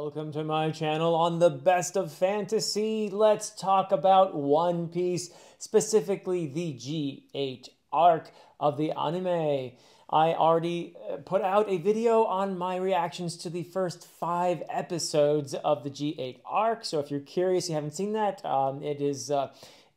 Welcome to my channel on the best of fantasy. Let's talk about One Piece, specifically the G-8 arc of the anime. I already put out a video on my reactions to the first 5 episodes of the G-8 arc, so if you're curious, you haven't seen that, it is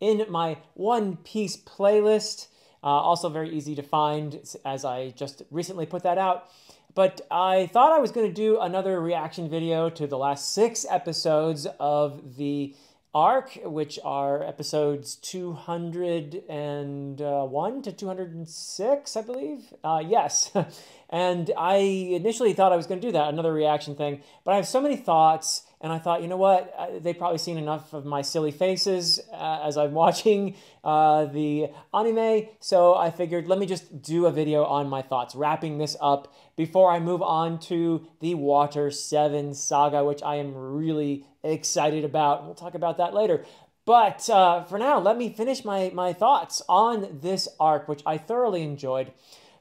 in my One Piece playlist. Also very easy to find, as I just recently put that out. But I thought I was going to do another reaction video to the last 6 episodes of the arc, which are episodes 201 to 206, I believe. Yes. And I initially thought I was going to do that, another reaction thing. But I have so many thoughts, and I thought, you know what? They've probably seen enough of my silly faces as I'm watching the anime. So I figured, let me just do a video on my thoughts, wrapping this up before I move on to the Water 7 saga, which I am really excited about. We'll talk about that later. But for now, let me finish my thoughts on this arc, which I thoroughly enjoyed.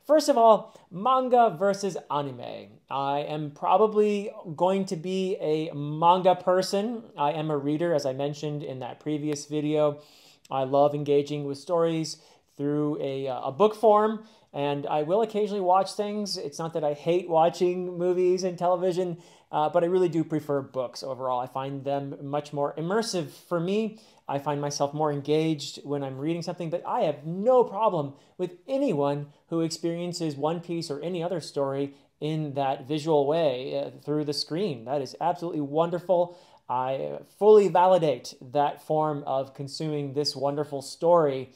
First of all, manga versus anime. I am probably going to be a manga person. I am a reader, as I mentioned in that previous video. I love engaging with stories through a book form, and I will occasionally watch things. It's not that I hate watching movies and television, but I really do prefer books overall. I find them much more immersive for me. I find myself more engaged when I'm reading something, but I have no problem with anyone who experiences One Piece or any other story in that visual way through the screen. That is absolutely wonderful. I fully validate that form of consuming this wonderful story.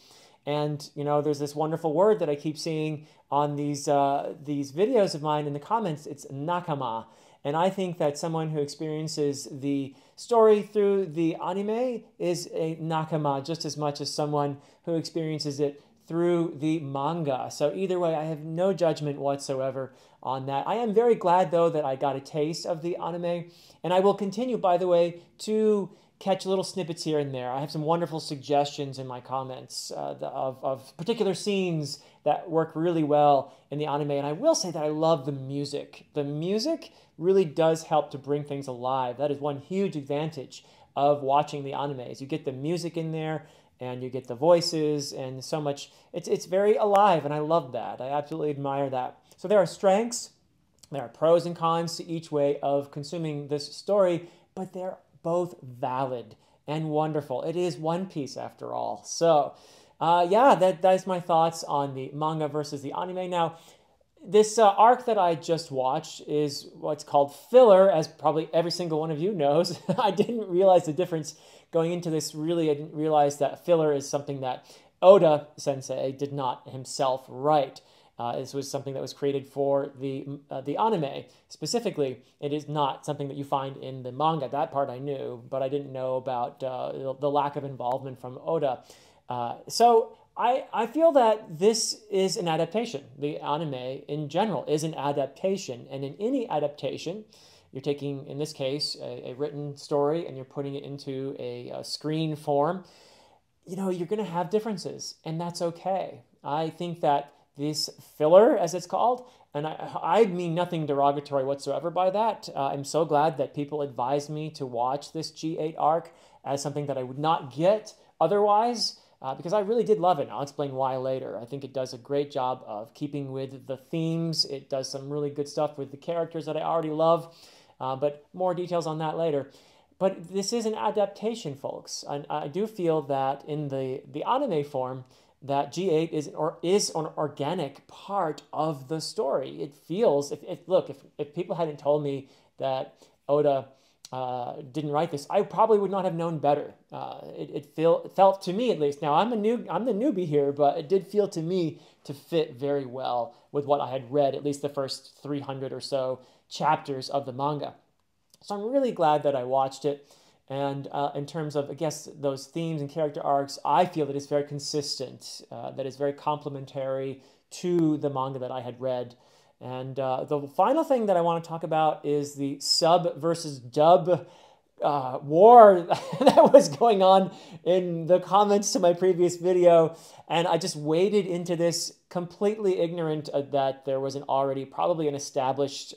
And, you know, there's this wonderful word that I keep seeing on these videos of mine in the comments. It's nakama. And I think that someone who experiences the story through the anime is a nakama just as much as someone who experiences it through the manga. So either way, I have no judgment whatsoever on that. I am very glad, though, that I got a taste of the anime. And I will continue, by the way, to catch little snippets here and there. I have some wonderful suggestions in my comments of particular scenes that work really well in the anime. And I will say that I love the music. The music really does help to bring things alive. That is one huge advantage of watching the anime, is you get the music in there and you get the voices and so much. It's very alive, and I love that. I absolutely admire that. So there are strengths, there are pros and cons to each way of consuming this story, but they're both valid and wonderful. It is One Piece after all. So yeah, that's my thoughts on the manga versus the anime. Now, this arc that I just watched is what's called filler, as probably every single one of you knows. I didn't realize the difference going into this. Really, I didn't realize that filler is something that Oda Sensei did not himself write. This was something that was created for the anime. Specifically, it is not something that you find in the manga. That part I knew, but I didn't know about the lack of involvement from Oda. So I feel that this is an adaptation. The anime in general is an adaptation, and in any adaptation, you're taking, in this case, a written story and you're putting it into a screen form. You know, you're going to have differences, and that's okay. I think that this filler, as it's called, and I mean nothing derogatory whatsoever by that. I'm so glad that people advised me to watch this G-8 arc as something that I would not get otherwise, because I really did love it. I'll explain why later. I think it does a great job of keeping with the themes. It does some really good stuff with the characters that I already love, but more details on that later. But this is an adaptation, folks. And I do feel that in the anime form, that G-8 is an organic part of the story. It feels, if people hadn't told me that Oda didn't write this, I probably would not have known better. It felt to me, at least. Now I'm the newbie here, but it did feel to me to fit very well with what I had read, at least the first 300 or so chapters of the manga. So I'm really glad that I watched it. And in terms of, I guess, those themes and character arcs, I feel that it's very consistent, that it's very complementary to the manga that I had read. And the final thing that I want to talk about is the sub versus dub war that was going on in the comments to my previous video. And I just waded into this completely ignorant that there was probably an established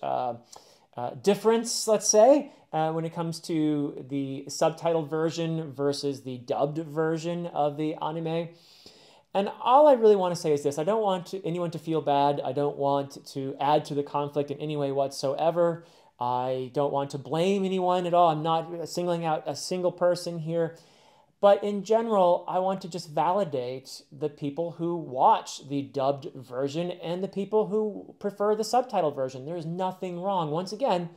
difference, let's say, when it comes to the subtitled version versus the dubbed version of the anime. And all I really want to say is this: I don't want anyone to feel bad. I don't want to add to the conflict in any way whatsoever. I don't want to blame anyone at all. I'm not singling out a single person here. But in general, I want to just validate the people who watch the dubbed version and the people who prefer the subtitled version. There's nothing wrong. Once again,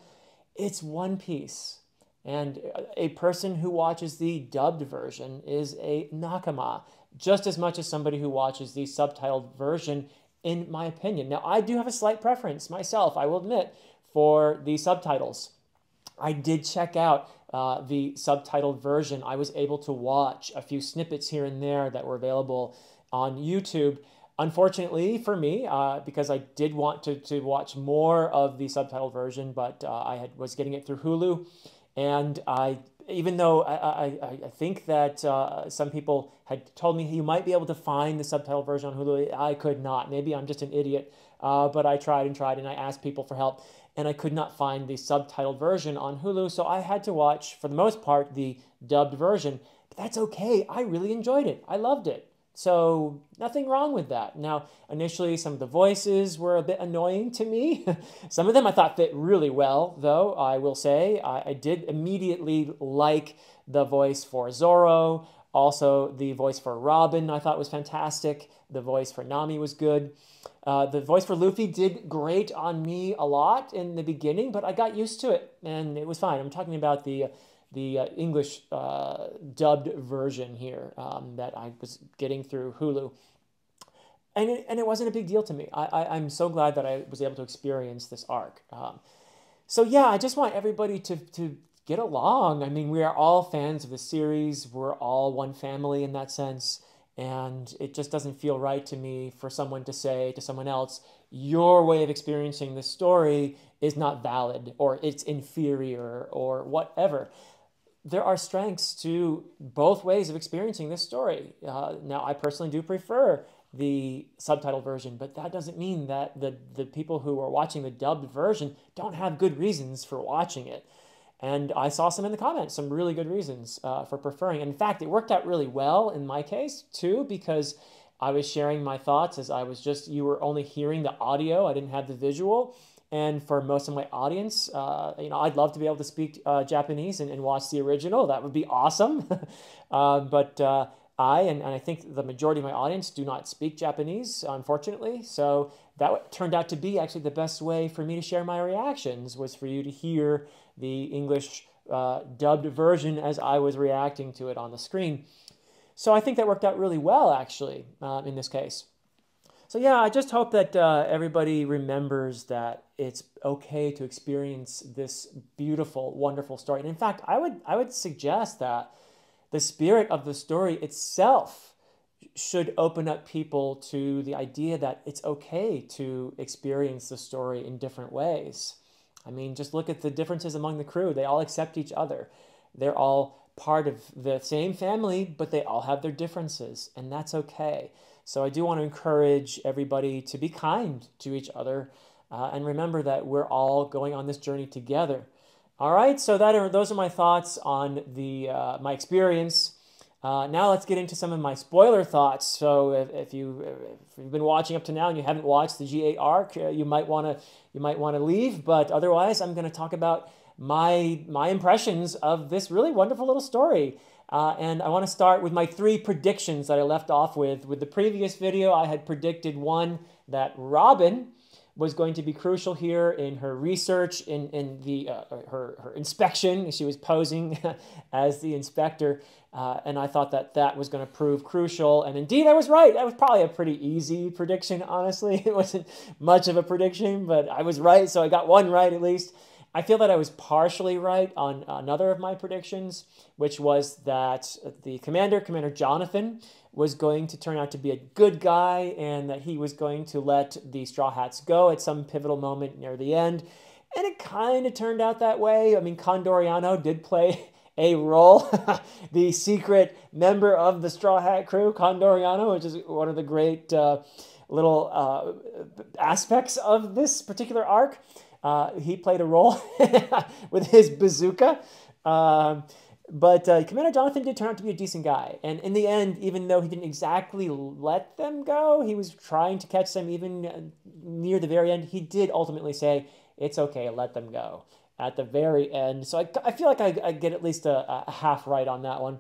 it's One Piece. And a person who watches the dubbed version is a nakama, just as much as somebody who watches the subtitled version, in my opinion. Now, I do have a slight preference myself, I will admit, for the subtitles. I did check out the subtitled version. I was able to watch a few snippets here and there that were available on YouTube. Unfortunately for me, because I did want to watch more of the subtitled version, but was getting it through Hulu. And even though I think that some people had told me you might be able to find the subtitled version on Hulu, I could not. Maybe I'm just an idiot, but I tried and I asked people for help, and I could not find the subtitled version on Hulu, so I had to watch, for the most part, the dubbed version. But that's okay. I really enjoyed it. I loved it. So nothing wrong with that. Now, initially, some of the voices were a bit annoying to me. Some of them I thought fit really well, though, I will say. I did immediately like the voice for Zoro. Also, the voice for Robin I thought was fantastic. The voice for Nami was good. The voice for Luffy did grate on me a lot in the beginning, but I got used to it, and it was fine. I'm talking about the English dubbed version here that I was getting through Hulu. And it wasn't a big deal to me. I'm so glad that I was able to experience this arc. So yeah, I just want everybody to get along. I mean, we are all fans of the series. We're all one family in that sense. And it just doesn't feel right to me for someone to say to someone else, your way of experiencing this story is not valid, or it's inferior, or whatever. There are strengths to both ways of experiencing this story. Now, I personally do prefer the subtitle version, but that doesn't mean that the people who are watching the dubbed version don't have good reasons for watching it. And I saw some in the comments, some really good reasons for preferring. In fact, it worked out really well in my case, too, because I was sharing my thoughts as you were only hearing the audio. I didn't have the visual. And for most of my audience, I'd love to be able to speak Japanese and watch the original. That would be awesome. But I think the majority of my audience do not speak Japanese, unfortunately. So that turned out to be actually the best way for me to share my reactions, was for you to hear the English dubbed version as I was reacting to it on the screen. So I think that worked out really well, actually, in this case. So yeah, I just hope that everybody remembers that it's okay to experience this beautiful, wonderful story. And in fact, I would suggest that the spirit of the story itself should open up people to the idea that it's okay to experience the story in different ways. I mean, just look at the differences among the crew. They all accept each other. They're all part of the same family, but they all have their differences, and that's okay. So I do want to encourage everybody to be kind to each other and remember that we're all going on this journey together. All right, so those are my thoughts on my experience. Now let's get into some of my spoiler thoughts. So if you've been watching up to now and you haven't watched the G-8 arc, you might want to leave. But otherwise, I'm going to talk about my impressions of this really wonderful little story. And I want to start with my 3 predictions that I left off with. With the previous video, I had predicted one, that Robin was going to be crucial here in her research, in her inspection. She was posing as the inspector, and I thought that was going to prove crucial. And indeed, I was right. That was probably a pretty easy prediction, honestly. It wasn't much of a prediction, but I was right, so I got one right at least. I feel that I was partially right on another of my predictions, which was that the Commander Jonathan, was going to turn out to be a good guy, and that he was going to let the Straw Hats go at some pivotal moment near the end. And it kind of turned out that way. I mean, Condoriano did play a role. The secret member of the Straw Hat crew, Condoriano, which is one of the great little aspects of this particular arc. He played a role with his bazooka. But Commander Jonathan did turn out to be a decent guy. And in the end, even though he didn't exactly let them go, he was trying to catch them even near the very end. He did ultimately say, it's okay, let them go at the very end. So I feel like I get at least a half right on that one.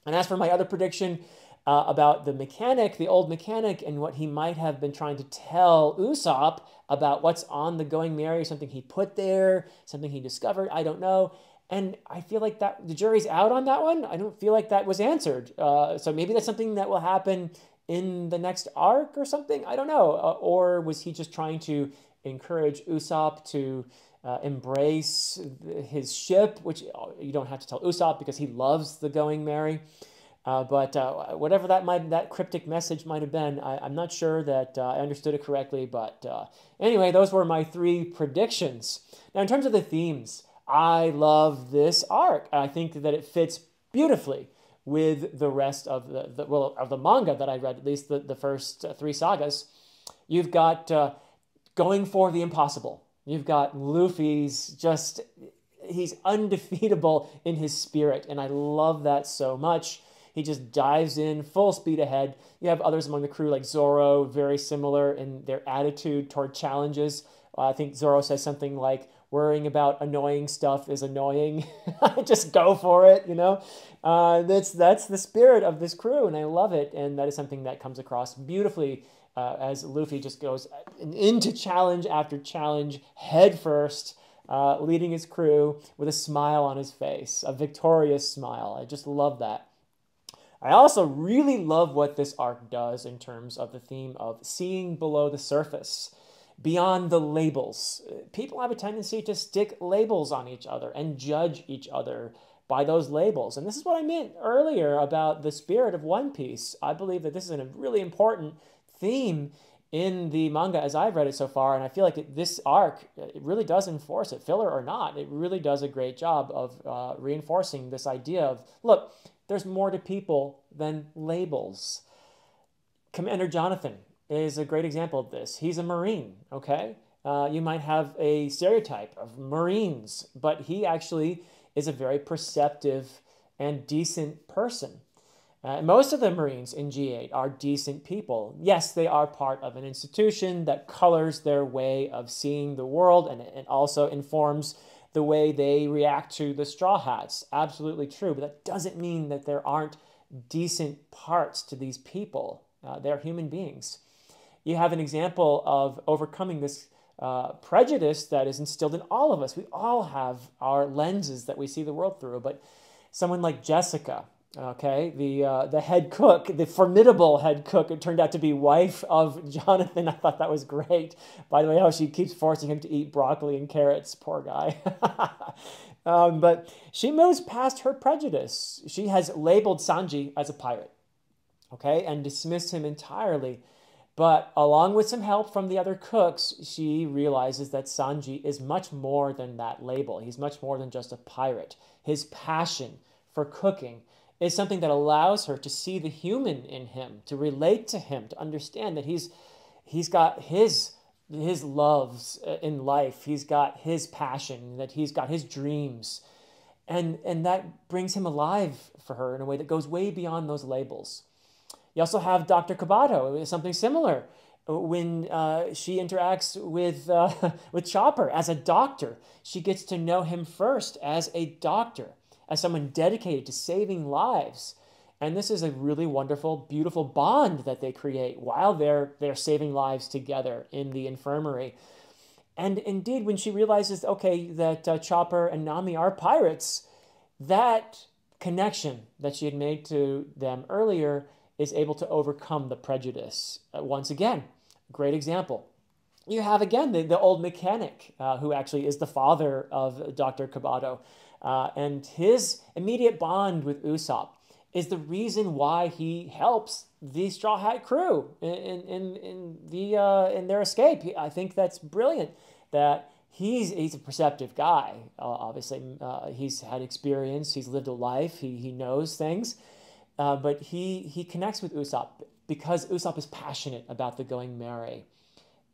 And as for my other prediction about the mechanic, the old mechanic, and what he might have been trying to tell Usopp about what's on the Going Merry, something he put there, something he discovered, I don't know. And I feel like that the jury's out on that one. I don't feel like that was answered. So maybe that's something that will happen in the next arc or something. I don't know. Or was he just trying to encourage Usopp to embrace his ship, which you don't have to tell Usopp because he loves the Going Merry. But whatever that cryptic message might have been, I'm not sure that I understood it correctly. But anyway, those were my 3 predictions. Now, in terms of the themes, I love this arc. I think that it fits beautifully with the rest of the manga that I read, at least the first 3 sagas. You've got going for the impossible. You've got Luffy's he's undefeatable in his spirit, and I love that so much. He just dives in full speed ahead. You have others among the crew like Zoro, very similar in their attitude toward challenges. I think Zoro says something like, worrying about annoying stuff is annoying. Just go for it, you know? That's the spirit of this crew, and I love it. And that is something that comes across beautifully as Luffy just goes into challenge after challenge, head first, leading his crew with a smile on his face, a victorious smile. I just love that. I also really love what this arc does in terms of the theme of seeing below the surface, beyond the labels. People have a tendency to stick labels on each other and judge each other by those labels. And this is what I meant earlier about the spirit of One Piece. I believe that this is a really important theme in the manga as I've read it so far, and I feel like this arc, it really does enforce it, filler or not. It really does a great job of reinforcing this idea of, look, there's more to people than labels. Commander Jonathan is a great example of this. He's a Marine, okay? You might have a stereotype of Marines, but he actually is a very perceptive and decent person. Most of the Marines in G8 are decent people. Yes, they are part of an institution that colors their way of seeing the world, and it also informs the way they react to the Straw Hats. Absolutely true, but that doesn't mean that there aren't decent parts to these people. They're human beings. You have an example of overcoming this prejudice that is instilled in all of us. We all have our lenses that we see the world through, but someone like Jessica, okay, the head cook, the formidable head cook, it turned out to be wife of Jonathan. I thought that was great. By the way, how she keeps forcing him to eat broccoli and carrots, poor guy. But she moves past her prejudice. She has labeled Sanji as a pirate, okay, and dismissed him entirely. But along with some help from the other cooks, she realizes that Sanji is much more than that label. He's much more than just a pirate. His passion for cooking is something that allows her to see the human in him, to relate to him, to understand that he's got his loves in life. He's got his passion, that he's got his dreams. And that brings him alive for her in a way that goes way beyond those labels. You also have Dr. Kabato, something similar. When she interacts with Chopper as a doctor, she gets to know him first as a doctor, as someone dedicated to saving lives. And this is a really wonderful, beautiful bond that they create while they're saving lives together in the infirmary. And indeed, when she realizes, okay, that Chopper and Nami are pirates, that connection that she had made to them earlier is able to overcome the prejudice. Once again, great example. You have, again, the old mechanic who actually is the father of Dr. Kabato. And his immediate bond with Usopp is the reason why he helps the Straw Hat crew in their escape. I think that's brilliant that he's a perceptive guy. Obviously, he's had experience. He's lived a life. He knows things. But he connects with Usopp because Usopp is passionate about the Going Merry.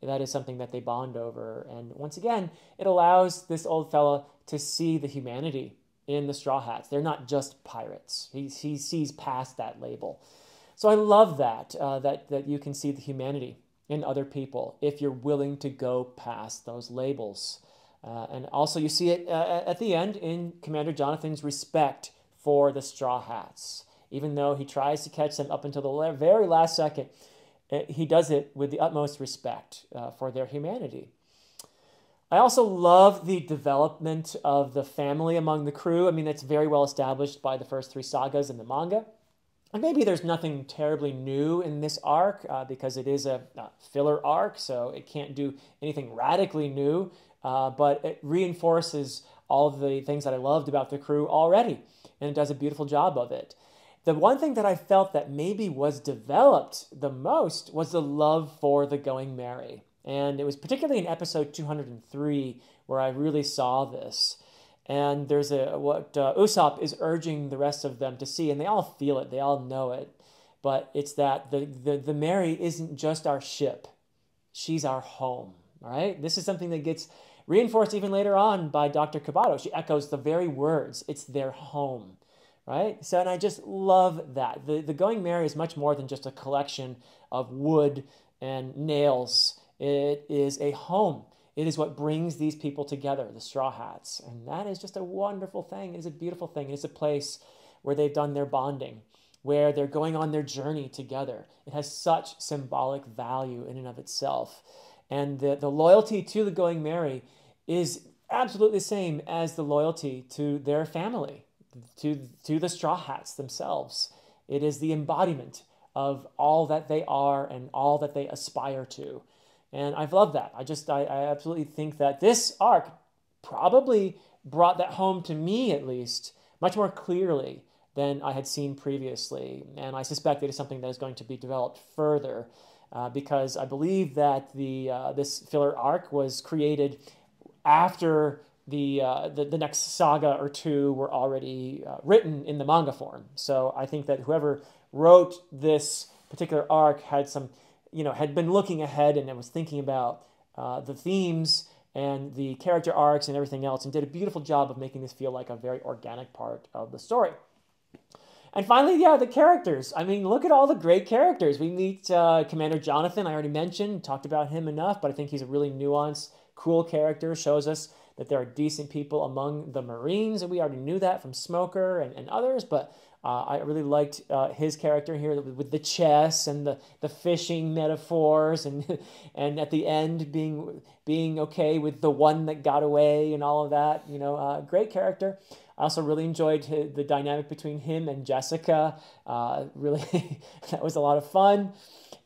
That is something that they bond over. And once again, it allows this old fella to see the humanity in the Straw Hats. They're not just pirates. He sees past that label. So I love that, that you can see the humanity in other people if you're willing to go past those labels. And also you see it at the end in Commander Jonathan's respect for the Straw Hats. Even though he tries to catch them up until the very last second, he does it with the utmost respect for their humanity. I also love the development of the family among the crew. I mean, that's very well established by the first 3 sagas in the manga. And maybe there's nothing terribly new in this arc because it is a filler arc, so it can't do anything radically new, but it reinforces all of the things that I loved about the crew already, and it does a beautiful job of it. The one thing that I felt that maybe was developed the most was the love for the Going Merry. And it was particularly in episode 203 where I really saw this. And there's what Usopp is urging the rest of them to see, and they all feel it, they all know it. But it's that the Merry isn't just our ship, she's our home, all right? This is something that gets reinforced even later on by Dr. Kabato. She echoes the very words, it's their home. Right? So, and I just love that. The Going Merry is much more than just a collection of wood and nails. It is a home. It is what brings these people together, the Straw Hats. And that is just a wonderful thing. It is a beautiful thing. It is a place where they've done their bonding, where they're going on their journey together. It has such symbolic value in and of itself. And the loyalty to the Going Merry is absolutely the same as the loyalty to their family. To the Straw Hats themselves. It is the embodiment of all that they are and all that they aspire to. And I've loved that. I absolutely think that this arc probably brought that home to me, at least, much more clearly than I had seen previously. And I suspect it is something that is going to be developed further because I believe that this filler arc was created after the next saga or 2 were already written in the manga form. So I think that whoever wrote this particular arc had had been looking ahead and was thinking about the themes and the character arcs and everything else, and did a beautiful job of making this feel like a very organic part of the story. And finally, yeah, the characters. I mean, look at all the great characters. We meet Commander Jonathan. I already mentioned, talked about him enough, but I think he's a really nuanced, cool character. Shows us that there are decent people among the Marines, and we already knew that from Smoker and others, but I really liked his character here with the chess and the fishing metaphors, and at the end being okay with the one that got away and all of that. Great character. I also really enjoyed the dynamic between him and Jessica. Really, that was a lot of fun.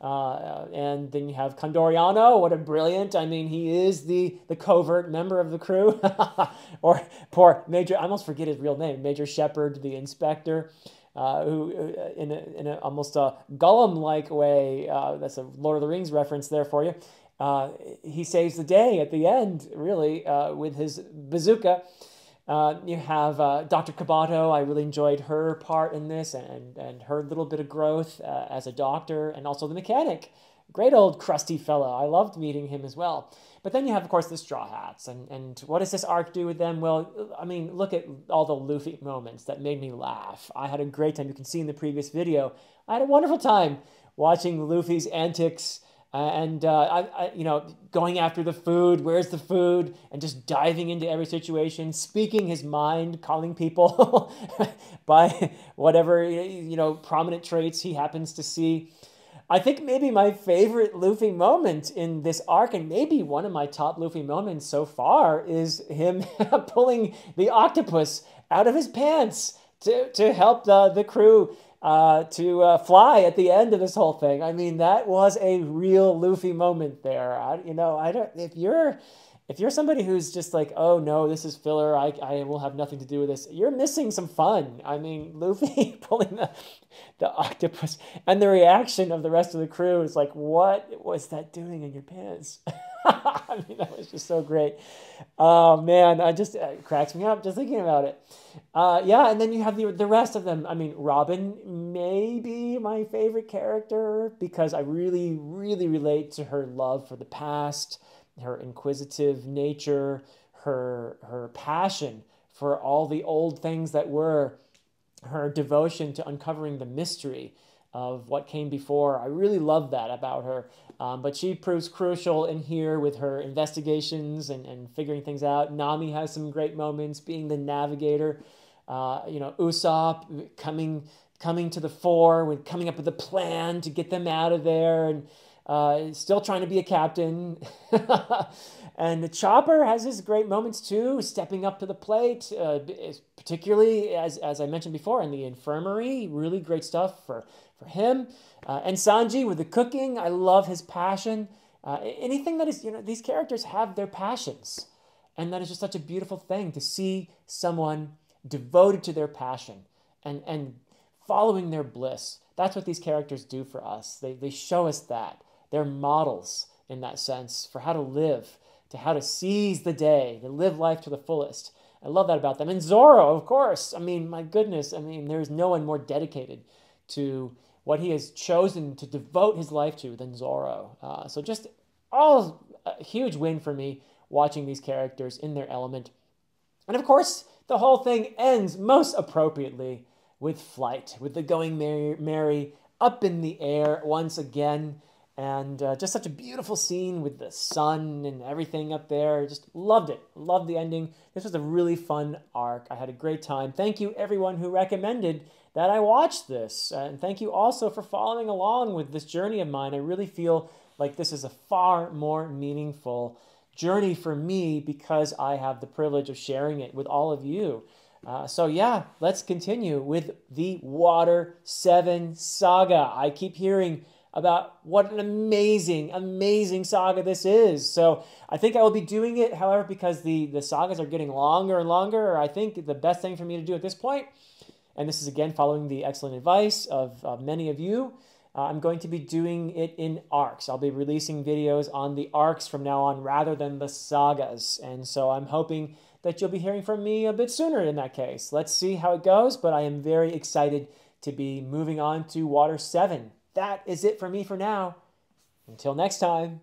And then you have Condoriano. What a brilliant, I mean, he is the covert member of the crew. Or poor Major, I almost forget his real name, Major Shepard, the inspector, who in a almost a Gollum-like way, that's a Lord of the Rings reference there for you, he saves the day at the end, really, with his bazooka. You have Dr. Kabato. I really enjoyed her part in this and her little bit of growth as a doctor, and also the mechanic. Great old crusty fellow. I loved meeting him as well. But then you have, of course, the Straw Hats. And what does this arc do with them? Well, I mean, look at all the Luffy moments that made me laugh. I had a great time. You can see in the previous video, I had a wonderful time watching Luffy's antics and going after the food, where's the food, and just diving into every situation, speaking his mind, calling people by whatever, prominent traits he happens to see. I think maybe my favorite Luffy moment in this arc, and maybe one of my top Luffy moments so far, is him pulling the octopus out of his pants to help the crew to fly at the end of this whole thing. I mean, that was a real Luffy moment there. If you're somebody who's just like, oh no, this is filler, I will have nothing to do with this, you're missing some fun. I mean, Luffy pulling the octopus, and the reaction of the rest of the crew is like, what was that doing in your pants? I mean, that was just so great. Oh man, I just it cracks me up just thinking about it. Yeah, and then you have the rest of them. I mean, Robin may be my favorite character because I really, really relate to her love for the past, her inquisitive nature, her passion for all the old things that were, her devotion to uncovering the mystery of what came before. I really love that about her. But she proves crucial in here with her investigations and figuring things out. Nami has some great moments being the navigator. Usopp coming to the fore with coming up with a plan to get them out of there, and still trying to be a captain. And the Chopper has his great moments too, stepping up to the plate, particularly as I mentioned before in the infirmary. Really great stuff for him. And Sanji with the cooking, I love his passion. Anything that is, these characters have their passions. And that is just such a beautiful thing to see someone devoted to their passion and following their bliss. That's what these characters do for us. They show us that. They're models in that sense for how to live, to how to seize the day, to live life to the fullest. I love that about them. And Zoro, of course. I mean, my goodness. I mean, there's no one more dedicated to what he has chosen to devote his life to than Zoro. So just all a huge win for me watching these characters in their element. And of course, the whole thing ends most appropriately with flight, with the Going Merry up in the air once again. And just such a beautiful scene with the sun and everything up there. Just loved it. Loved the ending. This was a really fun arc. I had a great time. Thank you, everyone who recommended that I watch this. And thank you also for following along with this journey of mine. I really feel like this is a far more meaningful journey for me because I have the privilege of sharing it with all of you. So yeah, let's continue with the Water 7 saga. I keep hearing about what an amazing, amazing saga this is. So I think I will be doing it, however, because the sagas are getting longer and longer. I think the best thing for me to do at this point, and this is again following the excellent advice of many of you, I'm going to be doing it in arcs. I'll be releasing videos on the arcs from now on rather than the sagas. And so I'm hoping that you'll be hearing from me a bit sooner in that case. Let's see how it goes, but I am very excited to be moving on to Water 7. That is it for me for now. Until next time.